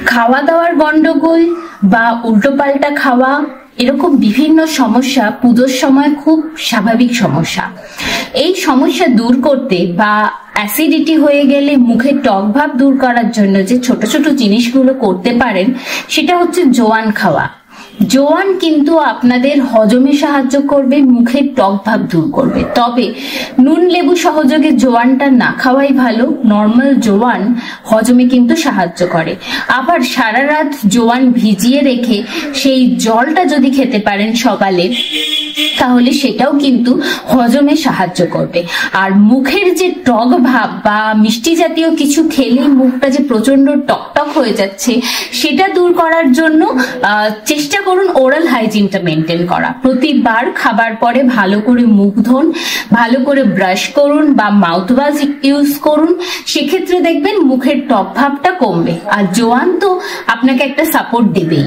খাওয়া দাওয়ার গন্ডগোল বা উল্টোপাল্টা খাওয়া, এরকম বিভিন্ন সমস্যা পুজোর সময় খুব স্বাভাবিক সমস্যা। এই সমস্যা দূর করতে বা অ্যাসিডিটি হয়ে গেলে মুখের টক ভাব দূর করার জন্য যে ছোট ছোট জিনিসগুলো করতে পারেন সেটা হচ্ছে জোয়ান খাওয়া। জোয়ান কিন্তু আপনাদের হজমে সাহায্য করবে, মুখের টক ভাব দূর করবে। তবে নুন লেবু সহযোগে জোয়ানটা না খাওয়াই ভালো। নর্মাল জোয়ান হজমে কিন্তু সাহায্য করে। আবার সারা রাত জোয়ান ভিজিয়ে রেখে সেই জলটা যদি খেতে পারেন সকালে, তাহলে সেটাও কিন্তু হজমে সাহায্য করবে। আর মুখের যে টক ভাব বা মিষ্টি জাতীয় কিছু খেলেই মুখটা যে প্রচন্ড টকটক হয়ে যাচ্ছে, সেটা দূর করার জন্য চেষ্টা করুন ওরাল হাইজিনটা মেনটেন করা। প্রতিবার খাবার পরে ভালো করে মুখ ধুন, ভালো করে ব্রাশ করুন বা মাউথ ওয়াশ ইউজ করুন। সেক্ষেত্রে দেখবেন মুখের টক ভাবটা কমবে। আর জোয়ান তো আপনাকে একটা সাপোর্ট দেবেই।